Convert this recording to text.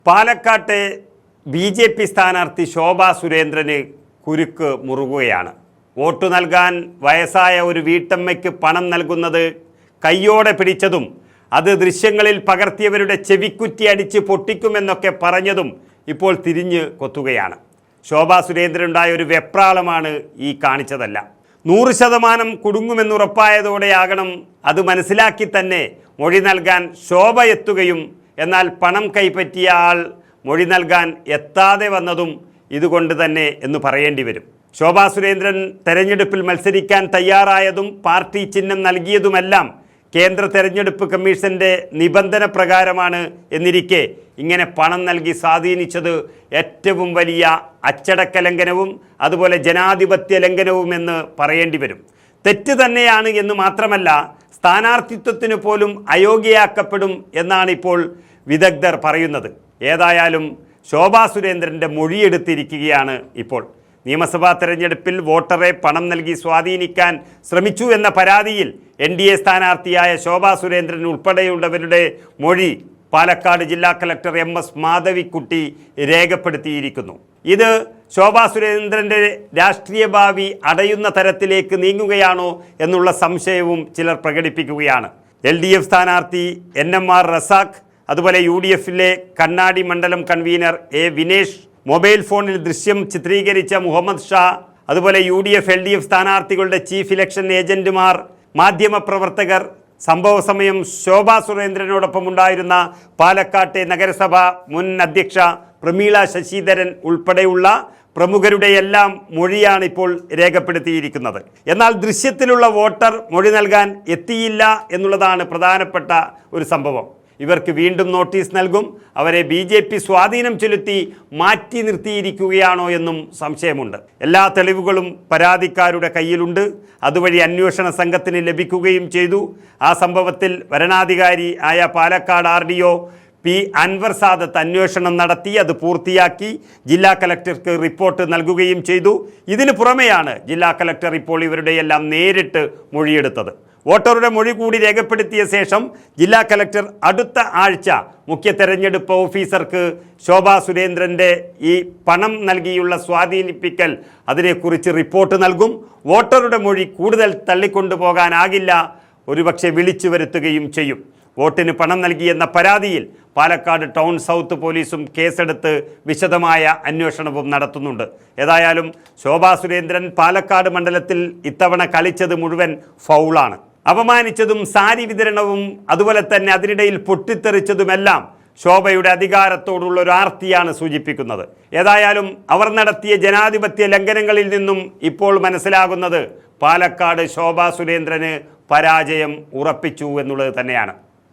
പാലക്കാട്ടെ BJP സ്ഥാനാർത്ഥി ശോഭാ സുരേന്ദ്രന് കുരുക്ക് മുറുകുകയാണ്. വോട്ട് നൽകാൻ വയസ്സായ ഒരു വീട്ടമ്മയ്ക്ക് പണം നൽകുന്നത് കയ്യോടെ പിടിച്ചതും അത് ദൃശ്യങ്ങളിൽ പകർത്തിയവരുടെ ചെവിക്കുറ്റി അടിച്ച് പൊട്ടിക്കുമെന്നൊക്കെ പറഞ്ഞതും ഇപ്പോൾ തിരിഞ്ഞ് കൊത്തുകയാണ്. ശോഭാ സുരേന്ദ്രനുണ്ടായ ഒരു വെപ്രാളമാണ് ഈ കാണിച്ചതല്ല. 100% കുടുങ്ങുമെന്നുറപ്പായതോടെയാകണം അത് മനസ്സിലാക്കി തന്നെ മൊഴി നൽകാൻ ശോഭ എത്തുകയും എന്നാൽ പണം കൈപ്പറ്റിയ ആൾ മൊഴി നൽകാൻ എത്താതെ വന്നതും ഇതുകൊണ്ട് തന്നെ എന്ന് പറയേണ്ടി വരും. ശോഭാ സുരേന്ദ്രൻ തെരഞ്ഞെടുപ്പിൽ മത്സരിക്കാൻ തയ്യാറായതും പാർട്ടി ചിഹ്നം നൽകിയതുമെല്ലാം കേന്ദ്ര തെരഞ്ഞെടുപ്പ് കമ്മീഷൻ്റെ നിബന്ധന പ്രകാരമാണ് എന്നിരിക്കെ ഇങ്ങനെ പണം നൽകി സ്വാധീനിച്ചത് ഏറ്റവും വലിയ അച്ചടക്ക ലംഘനവും അതുപോലെ ജനാധിപത്യ ലംഘനവുമെന്ന് പറയേണ്ടി വരും. തെറ്റ് തന്നെയാണ് എന്ന് മാത്രമല്ല, സ്ഥാനാർത്ഥിത്വത്തിന് പോലും അയോഗ്യയാക്കപ്പെടും എന്നാണ് ഇപ്പോൾ വിദഗ്ധർ പറയുന്നത്. ഏതായാലും ശോഭാ സുരേന്ദ്രൻ്റെ മൊഴിയെടുത്തിരിക്കുകയാണ് ഇപ്പോൾ. നിയമസഭാ തെരഞ്ഞെടുപ്പിൽ വോട്ടറെ പണം നൽകി സ്വാധീനിക്കാൻ ശ്രമിച്ചു എന്ന പരാതിയിൽ NDA സ്ഥാനാർത്ഥിയായ ശോഭാ സുരേന്ദ്രൻ ഉൾപ്പെടെയുള്ളവരുടെ മൊഴി പാലക്കാട് ജില്ലാ കളക്ടർ MS മാധവിക്കുട്ടി രേഖപ്പെടുത്തിയിരിക്കുന്നു. ഇത് ശോഭാ സുരേന്ദ്രൻ്റെ രാഷ്ട്രീയ ഭാവി അടയുന്ന തരത്തിലേക്ക് നീങ്ങുകയാണോ എന്നുള്ള സംശയവും ചിലർ പ്രകടിപ്പിക്കുകയാണ്. LDF സ്ഥാനാർത്ഥി NMR റസാഖ്, അതുപോലെ UDFിലെ കണ്ണാടി മണ്ഡലം കൺവീനർ A വിനേഷ്, മൊബൈൽ ഫോണിൽ ദൃശ്യം ചിത്രീകരിച്ച മുഹമ്മദ് ഷാ, അതുപോലെ UDF LDF സ്ഥാനാർത്ഥികളുടെ ചീഫ് ഇലക്ഷൻ ഏജന്റുമാർ, മാധ്യമപ്രവർത്തകർ, സംഭവ സമയം ശോഭാ സുരേന്ദ്രനോടൊപ്പം ഉണ്ടായിരുന്ന പാലക്കാട്ടെ നഗരസഭ മുൻ അധ്യക്ഷ പ്രമീള ശശിധരൻ ഉൾപ്പെടെയുള്ള പ്രമുഖരുടെയെല്ലാം മൊഴിയാണ് ഇപ്പോൾ രേഖപ്പെടുത്തിയിരിക്കുന്നത്. എന്നാൽ ദൃശ്യത്തിലുള്ള വോട്ടർ മൊഴി നൽകാൻ എത്തിയില്ല എന്നുള്ളതാണ് പ്രധാനപ്പെട്ട ഒരു സംഭവം. ഇവർക്ക് വീണ്ടും നോട്ടീസ് നൽകും. അവരെ BJP സ്വാധീനം ചെലുത്തി മാറ്റി നിർത്തിയിരിക്കുകയാണോ എന്നും സംശയമുണ്ട്. എല്ലാ തെളിവുകളും പരാതിക്കാരുടെ കയ്യിലുണ്ട്. അതുവഴി അന്വേഷണ സംഘത്തിന് ലഭിക്കുകയും ചെയ്തു. ആ സംഭവത്തിൽ വരണാധികാരി ആയ പാലക്കാട് RDO P അൻവർ സാദത്ത് അന്വേഷണം നടത്തി അത് പൂർത്തിയാക്കി ജില്ലാ കളക്ടർക്ക് റിപ്പോർട്ട് നൽകുകയും ചെയ്തു. ഇതിന് പുറമെയാണ് ജില്ലാ കളക്ടർ ഇപ്പോൾ ഇവരുടെയെല്ലാം നേരിട്ട് മൊഴിയെടുത്തത്. വോട്ടറുടെ മൊഴി കൂടി രേഖപ്പെടുത്തിയ ശേഷം ജില്ലാ കളക്ടർ അടുത്ത ആഴ്ച മുഖ്യ തെരഞ്ഞെടുപ്പ് ഓഫീസർക്ക് ശോഭാ സുരേന്ദ്രൻ്റെ ഈ പണം നൽകിയുള്ള സ്വാധീനിപ്പിക്കൽ അതിനെക്കുറിച്ച് റിപ്പോർട്ട് നൽകും. വോട്ടറുടെ മൊഴി കൂടുതൽ തള്ളിക്കൊണ്ടുപോകാനാകില്ല, ഒരുപക്ഷെ വിളിച്ചു വരുത്തുകയും ചെയ്യും. വോട്ടിന് പണം നൽകിയെന്ന പരാതിയിൽ പാലക്കാട് ടൗൺ സൗത്ത് പോലീസും കേസെടുത്ത് വിശദമായ അന്വേഷണവും നടത്തുന്നുണ്ട്. ഏതായാലും ശോഭാ സുരേന്ദ്രൻ പാലക്കാട് മണ്ഡലത്തിൽ ഇത്തവണ കളിച്ചത് മുഴുവൻ ഫൗളാണ്. അപമാനിച്ചതും സാരി വിതരണവും അതുപോലെ തന്നെ അതിനിടയിൽ പൊട്ടിത്തെറിച്ചതുമെല്ലാം ശോഭയുടെ അധികാരത്തോടുള്ള ഒരു ആർത്തിയാണ് സൂചിപ്പിക്കുന്നത്. ഏതായാലും അവർ നടത്തിയ ജനാധിപത്യ ലംഘനങ്ങളിൽ നിന്നും ഇപ്പോൾ മനസ്സിലാകുന്നത് പാലക്കാട് ശോഭാ സുരേന്ദ്രന് പരാജയം ഉറപ്പിച്ചു എന്നുള്ളത് തന്നെയാണ്.